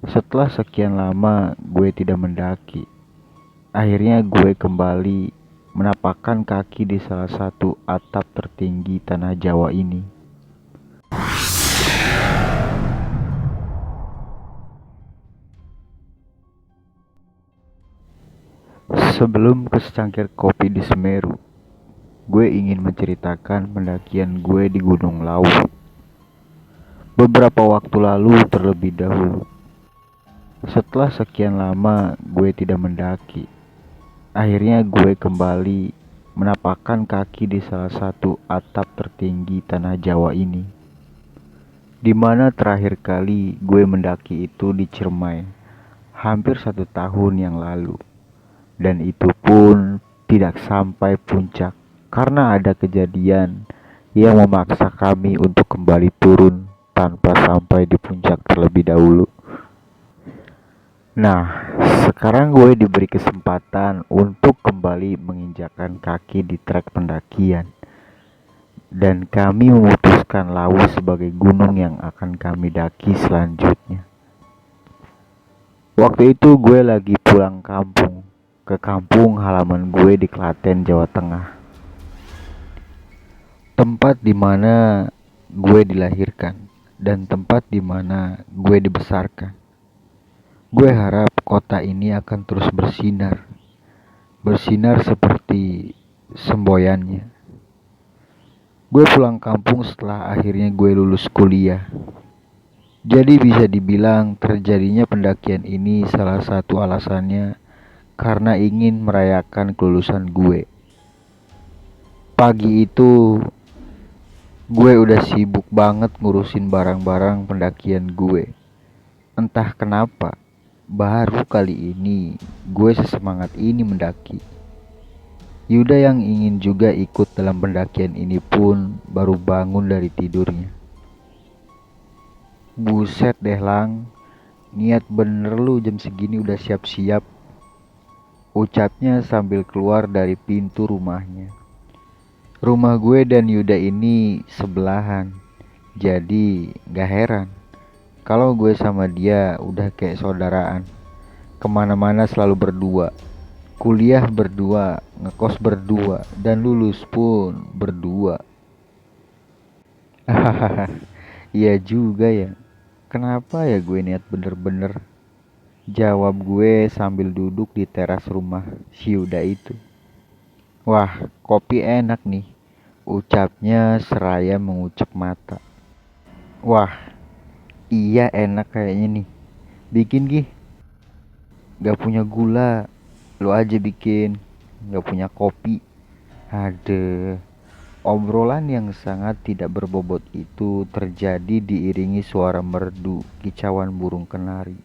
Setelah sekian lama gue tidak mendaki, akhirnya gue kembali menapakkan kaki di salah satu atap tertinggi tanah Jawa ini. Sebelum ke secangkir kopi di Semeru, gue ingin menceritakan pendakian gue di Gunung Lawu beberapa waktu lalu terlebih dahulu. Setelah sekian lama gue tidak mendaki, akhirnya gue kembali menapakkan kaki di salah satu atap tertinggi tanah Jawa ini. Di mana terakhir kali gue mendaki itu di Ciremai, hampir 1 tahun yang lalu. Dan itu pun tidak sampai puncak, karena ada kejadian yang memaksa kami untuk kembali turun tanpa sampai di puncak terlebih dahulu. Nah, sekarang gue diberi kesempatan untuk kembali menginjakkan kaki di trek pendakian. Dan kami memutuskan Lawu sebagai gunung yang akan kami daki selanjutnya. Waktu itu gue lagi pulang kampung, ke kampung halaman gue di Klaten, Jawa Tengah. Tempat di mana gue dilahirkan dan tempat di mana gue dibesarkan. Gue harap kota ini akan terus bersinar. Bersinar seperti semboyannya. Gue pulang kampung setelah akhirnya gue lulus kuliah. Jadi bisa dibilang terjadinya pendakian ini salah satu alasannya karena ingin merayakan kelulusan gue. Pagi itu gue udah sibuk banget ngurusin barang-barang pendakian gue. Entah kenapa, baru kali ini gue sesemangat ini mendaki. Yuda yang ingin juga ikut dalam pendakian ini pun baru bangun dari tidurnya. Buset deh Lang, niat bener lu jam segini udah siap-siap, ucapnya sambil keluar dari pintu rumahnya. Rumah gue dan Yuda ini sebelahan, jadi gak heran kalau gue sama dia udah kayak saudaraan. Kemana-mana selalu berdua, kuliah berdua, ngekos berdua, dan lulus pun berdua. Hahaha, iya juga ya. Kenapa ya gue niat bener-bener? Jawab gue sambil duduk di teras rumah si Yuda itu. Wah, kopi enak nih, ucapnya seraya mengucek mata. Wah, iya enak kayaknya nih. Bikin gih, gak punya gula, lu aja bikin. Gak punya kopi. Ada. Obrolan yang sangat tidak berbobot itu terjadi diiringi suara merdu kicauan burung kenari.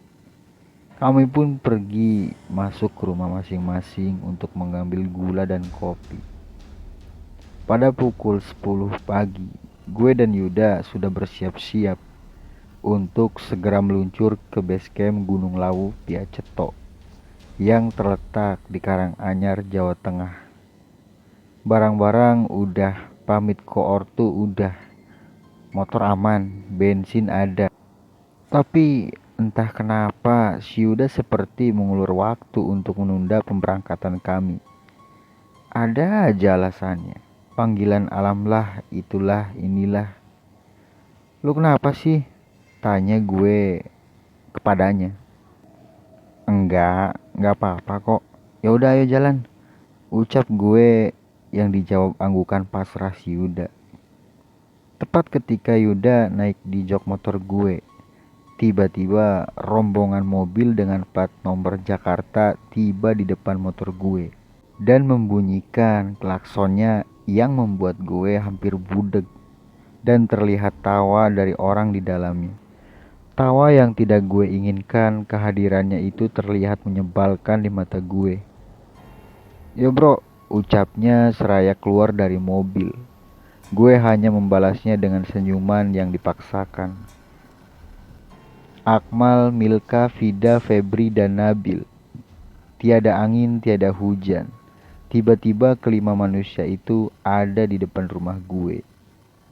Kami pun pergi masuk ke rumah masing-masing untuk mengambil gula dan kopi. Pada pukul 10 pagi, gue dan Yuda sudah bersiap-siap untuk segera meluncur ke base camp Gunung Lawu Piaceto yang terletak di Karanganyar, Jawa Tengah. Barang-barang udah, pamit ke ortu udah, motor aman, bensin ada. Tapi entah kenapa si Yuda seperti mengulur waktu untuk menunda pemberangkatan kami. Ada aja alasannya. Panggilan alam lah, itulah, inilah. Lu kenapa sih? Tanya gue kepadanya. Enggak apa-apa kok. Ya udah ayo jalan. Ucap gue yang dijawab anggukan pasrah si Yuda. Tepat ketika Yuda naik di jok motor gue, tiba-tiba rombongan mobil dengan plat nomor Jakarta tiba di depan motor gue dan membunyikan klaksonnya yang membuat gue hampir budek dan terlihat tawa dari orang di dalamnya. Tawa yang tidak gue inginkan, kehadirannya itu terlihat menyebalkan di mata gue. Yo bro, ucapnya seraya keluar dari mobil. Gue hanya membalasnya dengan senyuman yang dipaksakan. Akmal, Milka, Vida, Febri, dan Nabil. Tiada angin, tiada hujan. Tiba-tiba kelima manusia itu ada di depan rumah gue.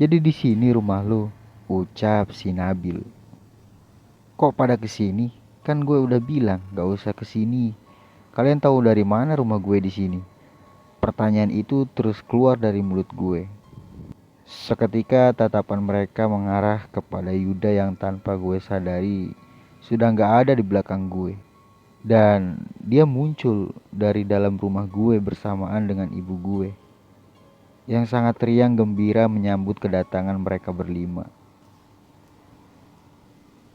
Jadi di sini rumah lo, ucap si Nabil. Kok pada kesini? Kan gue udah bilang gak usah kesini. Kalian tahu dari mana rumah gue di sini? Pertanyaan itu terus keluar dari mulut gue. Seketika tatapan mereka mengarah kepada Yuda yang tanpa gue sadari sudah gak ada di belakang gue. Dan dia muncul dari dalam rumah gue bersamaan dengan ibu gue yang sangat riang gembira menyambut kedatangan mereka berlima.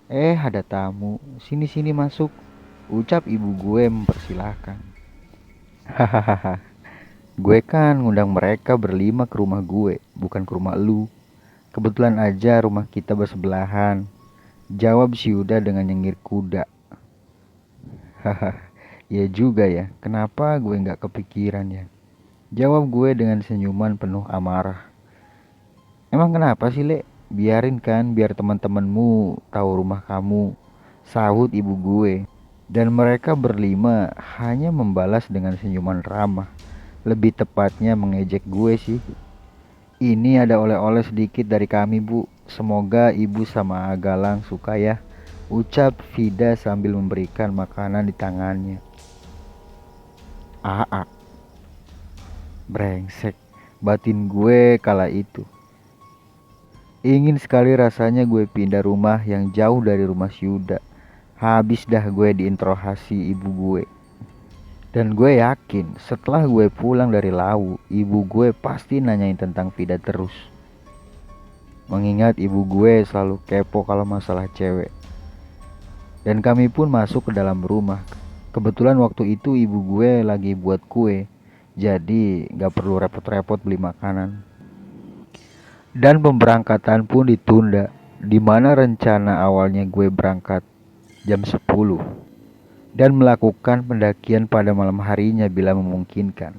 Ada tamu, sini-sini masuk, ucap ibu gue mempersilahkan. Hahaha, gue kan ngundang mereka berlima ke rumah gue, bukan ke rumah lu. Kebetulan aja rumah kita bersebelahan, jawab si Yuda dengan nyengir kuda. Hahaha, ya juga ya, kenapa gue nggak kepikiran ya? Jawab gue dengan senyuman penuh amarah. Emang kenapa sih, Le? Biarin kan biar teman-temanmu tahu rumah kamu, sahut ibu gue. Dan mereka berlima hanya membalas dengan senyuman ramah. Lebih tepatnya mengejek gue sih. Ini ada oleh-oleh sedikit dari kami, Bu. Semoga ibu sama Galang suka ya, ucap Vida sambil memberikan makanan di tangannya. Brengsek, batin gue kala itu. Ingin sekali rasanya gue pindah rumah yang jauh dari rumah si Yuda. Habis dah gue diinterogasi ibu gue. Dan gue yakin setelah gue pulang dari Lawu, ibu gue pasti nanyain tentang Vida terus. Mengingat ibu gue selalu kepo kalau masalah cewek. Dan kami pun masuk ke dalam rumah. Kebetulan waktu itu ibu gue lagi buat kue. Jadi gak perlu repot-repot beli makanan. Dan pemberangkatan pun ditunda, di mana rencana awalnya gue berangkat jam 10 dan melakukan pendakian pada malam harinya bila memungkinkan.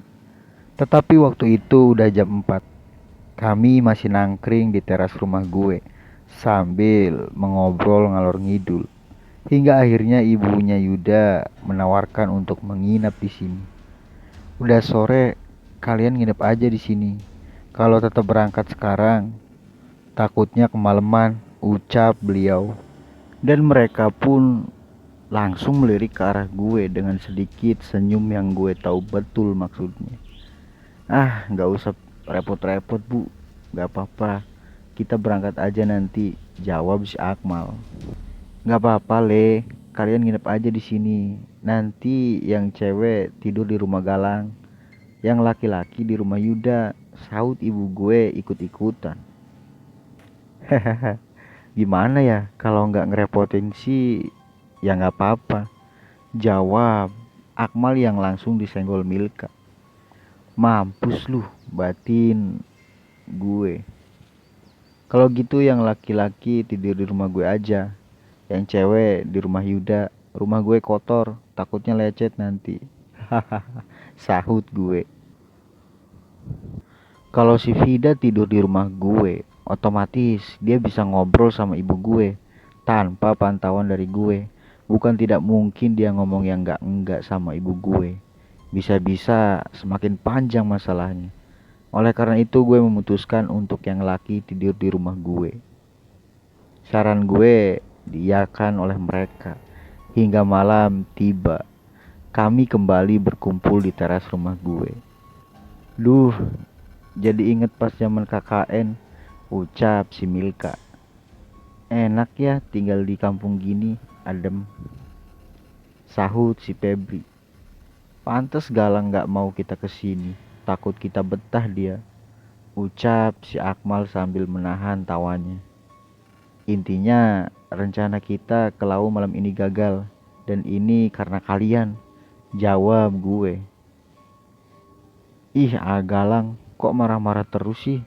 Tetapi waktu itu udah jam 4. Kami masih nangkring di teras rumah gue sambil mengobrol ngalor ngidul. Hingga akhirnya ibunya Yuda menawarkan untuk menginap di sini. Udah sore, kalian nginep aja di sini. Kalau tetap berangkat sekarang, takutnya kemalaman, ucap beliau. Dan mereka pun langsung melirik ke arah gue dengan sedikit senyum yang gue tahu betul maksudnya. Gak usah repot-repot, Bu. Gak apa-apa, kita berangkat aja nanti, jawab si Akmal. Gak apa-apa, Le. Kalian nginep aja di sini. Nanti yang cewek tidur di rumah Galang, yang laki-laki di rumah Yuda, sahut ibu gue ikut-ikutan. Hehehe, gimana ya kalau nggak ngerepotin sih, ya nggak apa-apa, jawab Akmal yang langsung disenggol Milka. Mampus lu, batin gue. Kalau gitu yang laki-laki tidur di rumah gue aja, yang cewek di rumah Yuda. Rumah gue kotor, takutnya lecet nanti. Hahaha, sahut gue. Kalau si Vida tidur di rumah gue, otomatis dia bisa ngobrol sama ibu gue tanpa pantauan dari gue. Bukan tidak mungkin dia ngomong yang enggak sama ibu gue. Bisa-bisa semakin panjang masalahnya. Oleh karena itu gue memutuskan untuk yang laki tidur di rumah gue. Saran gue diiyakan oleh mereka. Hingga malam tiba, kami kembali berkumpul di teras rumah gue. Duh, jadi inget pas zaman KKN, ucap si Milka. Enak ya tinggal di kampung gini, adem, sahut si Febri. Pantes Galang gak mau kita kesini, takut kita betah dia, ucap si Akmal sambil menahan tawanya. Intinya rencana kita ke Lawu malam ini gagal, dan ini karena kalian, jawab gue. Galang, kok marah-marah terus sih?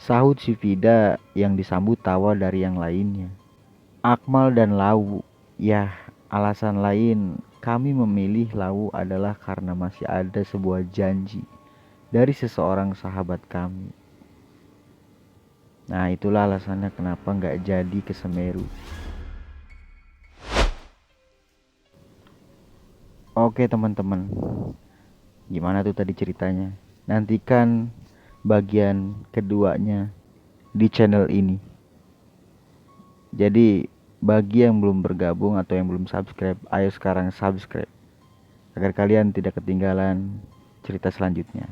Sahut si Vida yang disambut tawa dari yang lainnya. Akmal dan Lawu, ya alasan lain kami memilih Lawu adalah karena masih ada sebuah janji dari seseorang sahabat kami. Nah itulah alasannya kenapa nggak jadi ke Semeru. Oke teman-teman, gimana tuh tadi ceritanya? Nantikan bagian keduanya di channel ini. Jadi Bagi yang belum bergabung atau yang belum subscribe, ayo sekarang subscribe agar kalian tidak ketinggalan cerita selanjutnya.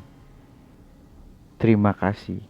Terima kasih.